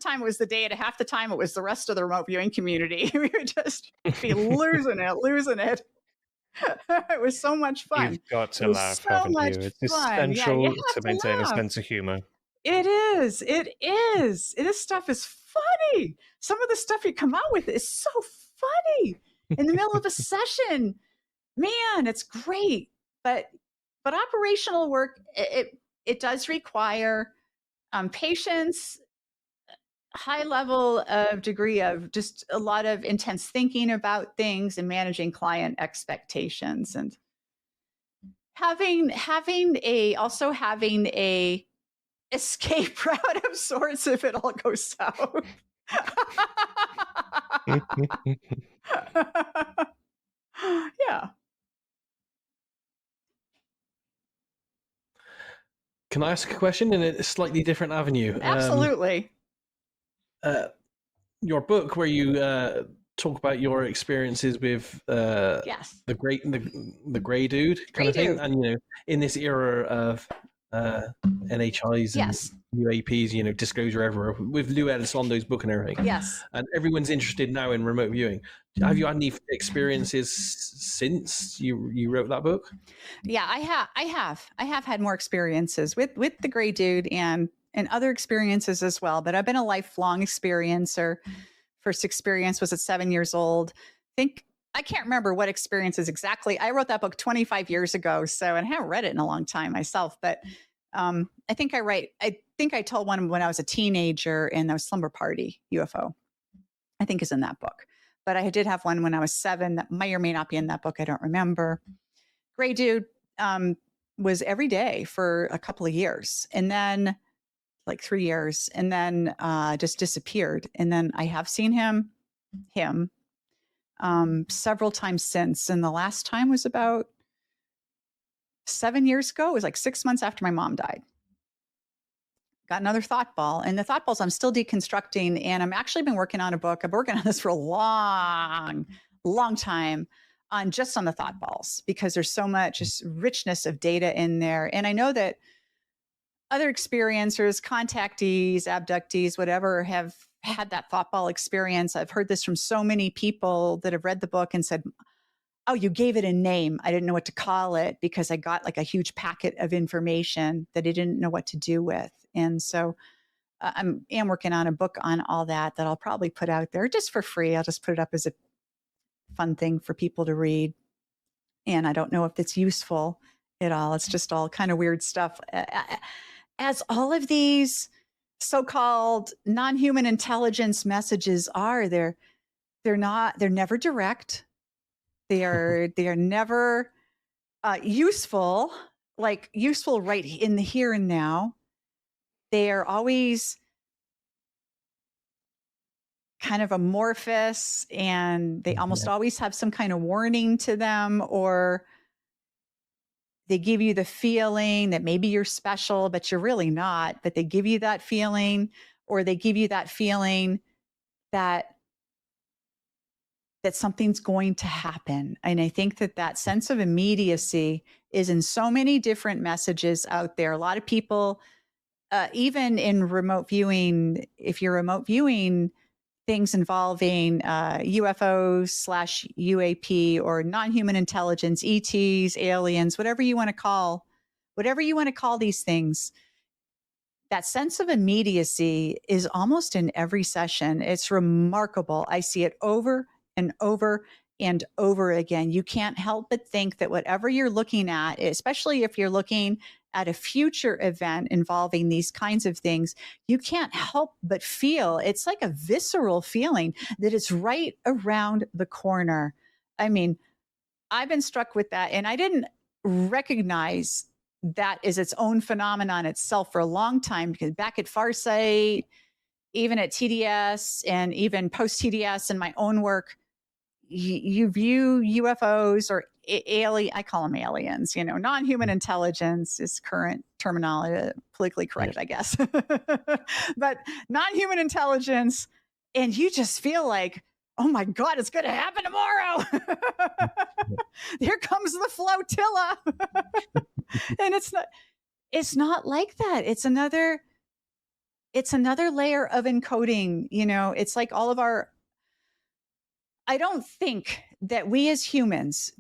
time it was the data, half the time it was the rest of the remote viewing community. We would just be losing it. It was so much fun. You've got to laugh, haven't you? It's essential to maintain a sense of humor. It is. This stuff is funny. Some of the stuff you come out with is so funny in the middle of a session. Man, it's great. But operational work, it does require patience, high level of degree of just a lot of intense thinking about things and managing client expectations, and having a escape route of sorts if it all goes south. Yeah. Can I ask a question in a slightly different avenue? Absolutely. Your book, where you talk about your experiences with yes, the gray dude kind of thing, and in this era of NHIs yes, and UAPs, disclosure everywhere, with Lou Elisondo's book and everything. Yes. And everyone's interested now in remote viewing. Have you had any experiences since you wrote that book? Yeah, I have had more experiences with the gray dude and other experiences as well. But I've been a lifelong experiencer. First experience was at 7 years old. I can't remember what experiences exactly. I wrote that book 25 years ago, and I haven't read it in a long time myself. But I think I told one when I was a teenager, and that was Slumber Party UFO. I think is in that book. But I did have one when I was 7 that may or may not be in that book. I don't remember. Gray dude was every day for a couple of years, and then like 3 years, and then just disappeared. And then I have seen him several times since. And the last time was about 7 years ago. It was like 6 months after my mom died. Got another thought ball, and the thought balls I'm still deconstructing. And I'm actually been working on a book. I've been working on this for a long time on the thought balls, because there's so much just richness of data in there. And I know that other experiencers, contactees, abductees, whatever, have had that thought ball experience. I've heard this from so many people that have read the book and said, oh, you gave it a name. I didn't know what to call it, because I got like a huge packet of information that I didn't know what to do with. And so I am working on a book on all that I'll probably put out there just for free. I'll just put it up as a fun thing for people to read. And I don't know if it's useful at all. It's just all kind of weird stuff. As all of these so-called non-human intelligence messages are, they're never direct. They are never useful right in the here and now. They are always kind of amorphous, and they almost always have some kind of warning to them, or they give you the feeling that maybe you're special, but you're really not. But they give you that feeling, or they give you that feeling that something's going to happen. And I think that sense of immediacy is in so many different messages out there. A lot of people, even in remote viewing, if you're remote viewing things involving UFOs/UAP or non-human intelligence, ETs, aliens, whatever you want to call these things, that sense of immediacy is almost in every session. It's remarkable. I see it over and over and over again. You can't help but think that whatever you're looking at, especially if you're looking at a future event involving these kinds of things, you can't help but feel, it's like a visceral feeling that it's right around the corner. I mean, I've been struck with that, and I didn't recognize that as its own phenomenon itself for a long time, because back at Farsight, even at TDS and even post TDS in my own work, you view UFOs or I call them aliens, non-human intelligence is current terminology, politically correct, I guess. But non-human intelligence, and you just feel like, oh my God, it's going to happen tomorrow. Here comes the flotilla. And it's not like that. It's another layer of encoding. It's like all of I don't think that we as humans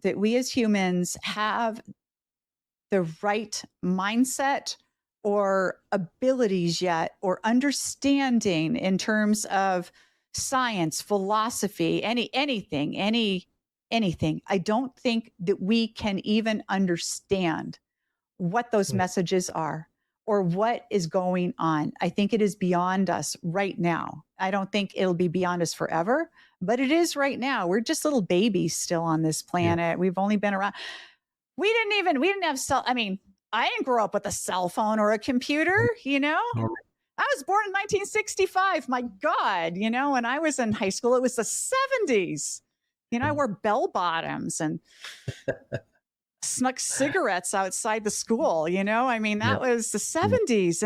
have the right mindset or abilities yet, or understanding in terms of science, philosophy, anything. I don't think that we can even understand what those messages are or what is going on. I think it is beyond us right now. I don't think it'll be beyond us forever, but it is right now. We're just little babies still on this planet. Yeah. We've only been around. We didn't have I didn't grow up with a cell phone or a computer, I was born in 1965. My God, when I was in high school, it was the 70s. I wore bell bottoms and snuck cigarettes outside the school. That was the 70s.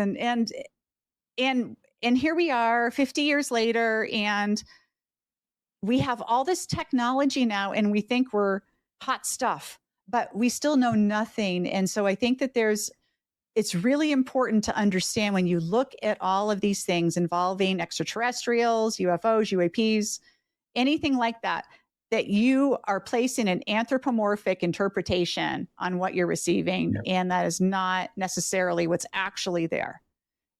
And here we are 50 years later, and we have all this technology now, and we think we're hot stuff, but we still know nothing. And so I think that it's really important to understand when you look at all of these things involving extraterrestrials, UFOs, UAPs, anything like that, that you are placing an anthropomorphic interpretation on what you're receiving. Yeah. And that is not necessarily what's actually there.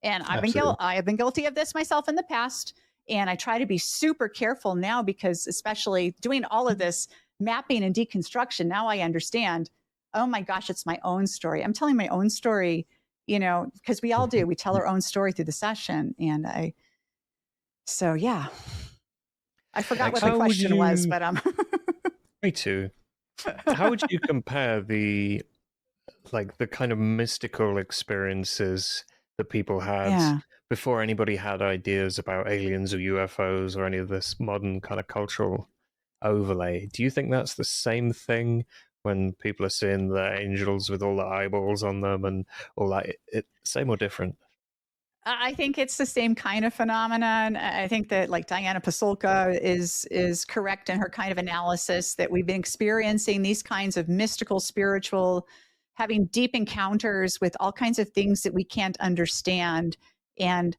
And I have been guilty of this myself in the past. And I try to be super careful now, because especially doing all of this mapping and deconstruction, now I understand, oh my gosh, it's my own story. I'm telling my own story, because we all do. We tell our own story through the session. And I forgot what the question was, but Me too. How would you compare the kind of mystical experiences that people had before anybody had ideas about aliens or UFOs or any of this modern kind of cultural overlay? Do you think that's the same thing when people are seeing the angels with all the eyeballs on them and all that? Same or different? I think it's the same kind of phenomenon. I think that Diana Pasulka is correct in her kind of analysis that we've been experiencing these kinds of mystical, spiritual, having deep encounters with all kinds of things that we can't understand. And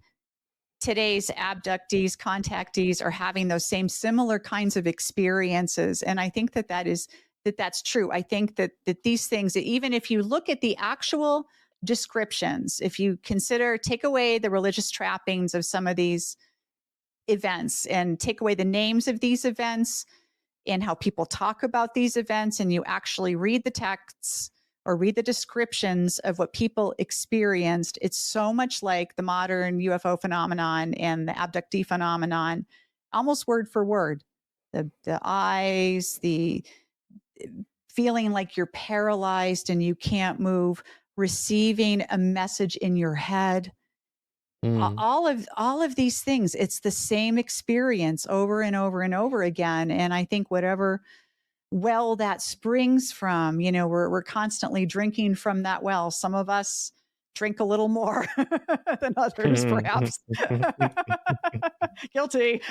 today's abductees, contactees are having those similar kinds of experiences. And I think that's true. I think that these things, even if you look at the actual descriptions, if you take away the religious trappings of some of these events and take away the names of these events and how people talk about these events, and you actually read the texts or read the descriptions of what people experienced, it's so much like the modern UFO phenomenon and the abductee phenomenon, almost word for word. The eyes, the feeling like you're paralyzed and you can't move, receiving a message in your head, all of these things, it's the same experience over and over and over again. And I think whatever well that springs from, we're constantly drinking from that well. Some of us drink a little more than others, perhaps. Guilty.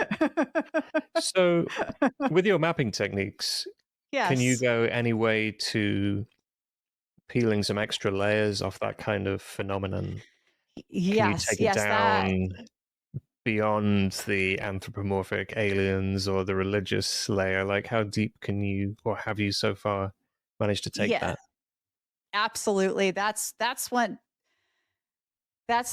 So with your mapping techniques, can you go any way to peeling some extra layers off that kind of phenomenon? Yes. Can you take it down beyond the anthropomorphic aliens or the religious layer? How deep can you, or have you so far managed to take that? Absolutely. That's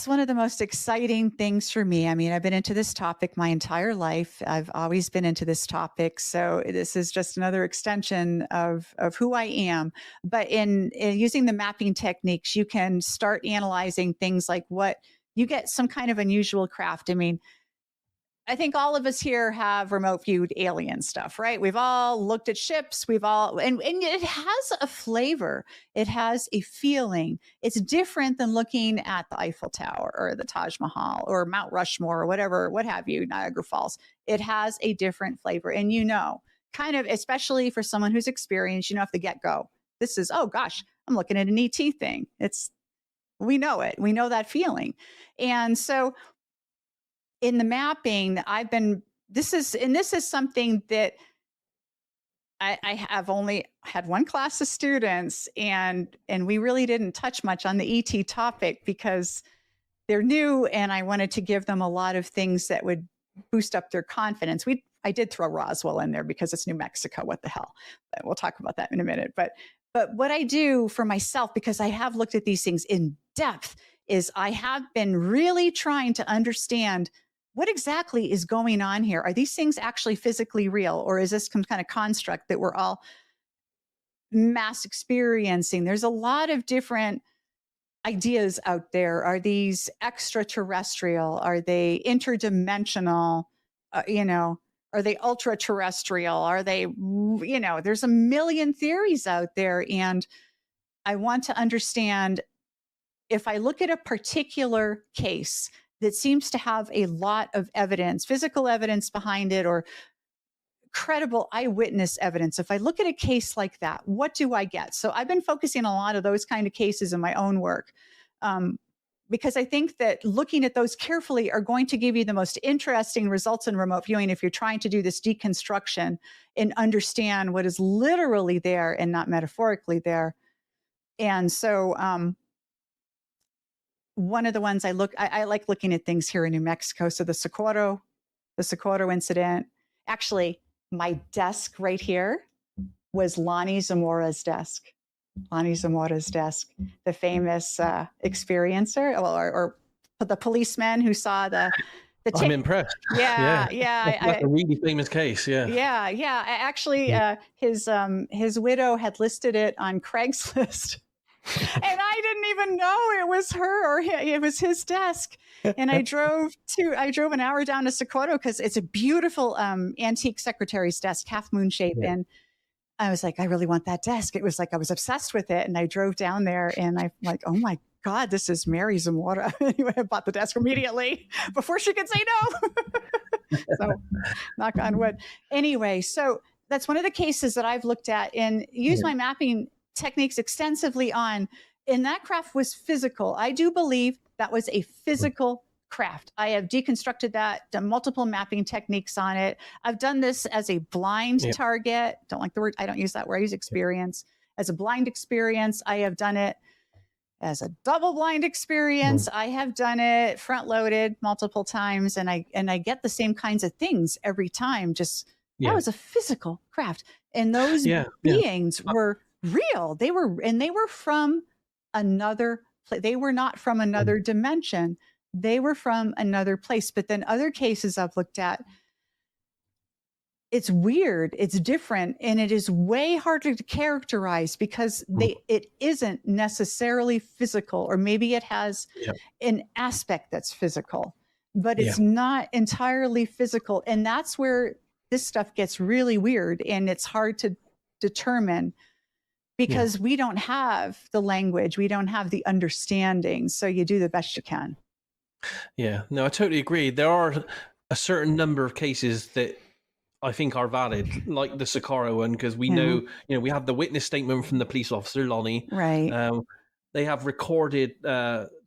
one of the most exciting things for me. I mean, I've been into this topic my entire life. I've always been into this topic. So this is just another extension of who I am. But in using the mapping techniques, you can start analyzing things like what you get some kind of unusual craft. I mean, I think all of us here have remote viewed alien stuff, right? We've all looked at ships. And it has a flavor. It has a feeling. It's different than looking at the Eiffel Tower or the Taj Mahal or Mount Rushmore or whatever, what have you, Niagara Falls. It has a different flavor. And kind of, especially for someone who's experienced, off the get-go, this is, oh gosh, I'm looking at an ET thing. We know it. We know that feeling. And so in the mapping, I've been this is something that I have only had one class of students, and we really didn't touch much on the ET topic because they're new, and I wanted to give them a lot of things that would boost up their confidence. I did throw Roswell in there because it's New Mexico. What the hell? We'll talk about that in a minute. But what I do for myself, because I have looked at these things in depth, is I have been really trying to understand what exactly is going on here. Are these things actually physically real, or is this some kind of construct that we're all mass experiencing? There's a lot of different ideas out there. Are these extraterrestrial? Are they interdimensional? Are they ultra terrestrial? Are they, there's a million theories out there. And I want to understand, if I look at a particular case that seems to have a lot of evidence, physical evidence behind it, or credible eyewitness evidence, if I look at a case like that, what do I get? So I've been focusing on a lot of those kind of cases in my own work, because I think that looking at those carefully are going to give you the most interesting results in remote viewing if you're trying to do this deconstruction and understand what is literally there and not metaphorically there. And so one of the ones I like looking at things here in New Mexico. So the Socorro incident. Actually, my desk right here was Lonnie Zamora's desk. Lonnie Zamora's desk, the famous experiencer, or the policeman who saw the I'm impressed. Yeah. That's a really famous case. Yeah. Actually, his widow had listed it on Craigslist. And I didn't even know it was her, or it was his desk. And I drove an hour down to Socorro because it's a beautiful antique secretary's desk, half moon shape. Yeah. And I was like, I really want that desk. It was like I was obsessed with it. And I drove down there, and I'm like, oh my God, this is Mary Zamora. Anyway, I bought the desk immediately before she could say no. So knock on wood. Anyway, so that's one of the cases that I've looked at and used my mapping techniques extensively on. And that craft was physical. I do believe that was a physical craft. I have deconstructed that, done multiple mapping techniques on it. I've done this as a blind target. Don't like the word. I don't use that word. I use experience. As a blind experience, I have done it as a double blind experience. I have done it front loaded multiple times, and I get the same kinds of things every time. Just that was a physical craft. And those beings were real. They were from another place. They were not from another dimension. They were from another place. But then other cases I've looked at, it's weird, it's different, and it is way harder to characterize because it isn't necessarily physical, or maybe it has an aspect that's physical, but it's not entirely physical. And that's where this stuff gets really weird, and it's hard to determine because we don't have the language, we don't have the understanding. So you do the best you can. Yeah, no, I totally agree. There are a certain number of cases that I think are valid, like the Socorro one, because we know, we have the witness statement from the police officer, Lonnie. Right. They have recorded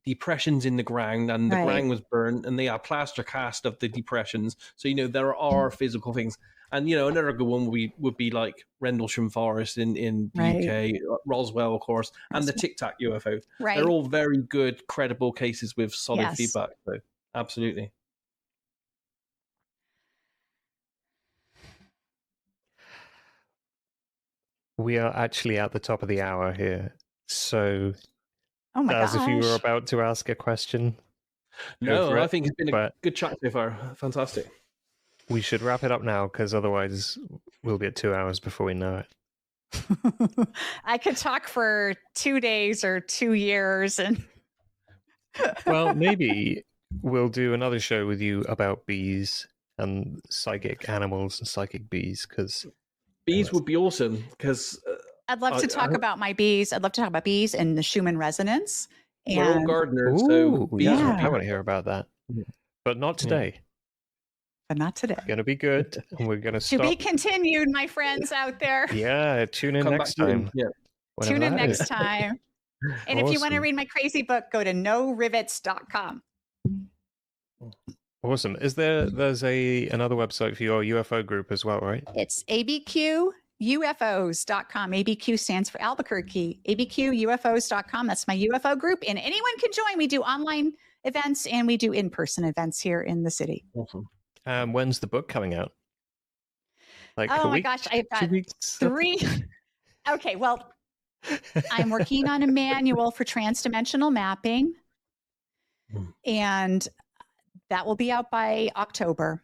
depressions in the ground, and the ground was burnt, and they have plaster cast of the depressions. So, there are physical things. And, another good one would be like Rendlesham Forest in the UK, Roswell, of course, and the Tic Tac UFO. Right. They're all very good, credible cases with solid feedback. So, absolutely. We are actually at the top of the hour here. So, oh my gosh, if you were about to ask a question. No, I think it's been a good chat so far. Fantastic. We should wrap it up now, because otherwise we'll be at 2 hours before we know it. I could talk for 2 days or 2 years. And well, maybe we'll do another show with you about bees and psychic animals and psychic bees, because bees would be awesome. Because I'd love to talk about my bees. I'd love to talk about bees and the Schumann resonance. We're all gardeners, so bees I want to hear about that, but not today. But not today. It's going to be good, and we're going to stop. To be continued, my friends out there. Yeah, tune in next time. Tune in next time. And if you want to read my crazy book, go to norivets.com. Awesome. There's another website for your UFO group as well, right? It's abqufos.com. ABQ stands for Albuquerque. abqufos.com. That's my UFO group, and anyone can join. We do online events and we do in-person events here in the city. Awesome. When's the book coming out? Like oh my gosh, I've got 3. Okay, well, I'm working on a manual for transdimensional mapping, and that will be out by October.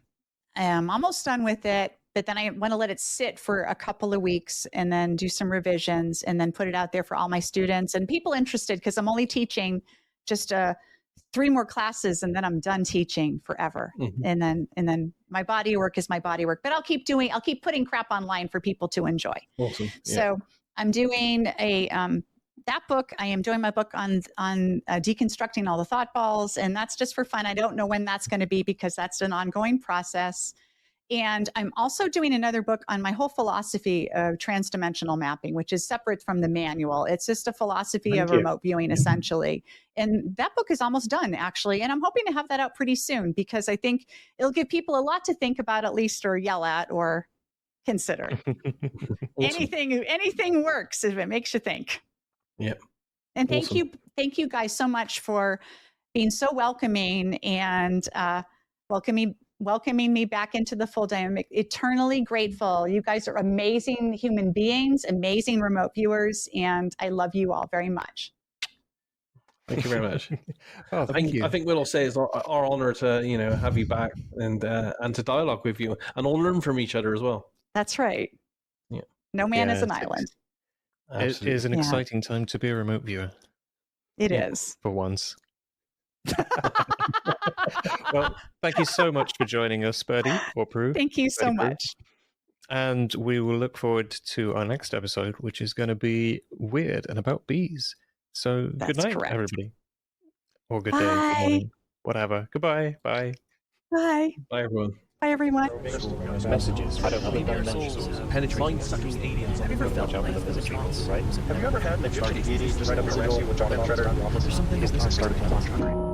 I'm almost done with it, but then I want to let it sit for a couple of weeks and then do some revisions and then put it out there for all my students and people interested, because I'm only teaching just 3 more classes and then I'm done teaching forever. And then my body work is my body work, but I'll keep putting crap online for people to enjoy. Awesome. Yeah. So I'm doing that book. I am doing my book on deconstructing all the thought balls, and that's just for fun. I don't know when that's going to be because that's an ongoing process. And I'm also doing another book on my whole philosophy of transdimensional mapping, which is separate from the manual. It's just a philosophy of remote viewing, essentially. And that book is almost done, actually. And I'm hoping to have that out pretty soon because I think it'll give people a lot to think about, at least, or yell at, or consider. Awesome. Anything works if it makes you think. Yep. And thank you guys so much for being so welcoming and welcoming me back into the fold. I am eternally grateful. You guys are amazing human beings, amazing remote viewers, and I love you all very much. Thank you very much. Oh, thank you. I think we'll all say it's our honor to have you back and to dialogue with you and all learn from each other as well. That's right. Yeah. No man is an island. It is an exciting time to be a remote viewer. It is. For once. Well, thank you so much for joining us, Birdie or Pru. Thank you so much. And we will look forward to our next episode, which is going to be weird and about bees. So good night, everybody. Or good day, good morning, whatever. Goodbye. Bye. Bye. Bye, everyone. Bye, everyone. Messages. I don't know. Mind-sucking aliens. Have you ever felt out with the physics, right? Have you ever had an Egyptian deity just come around you with a predator? There's something that's not started to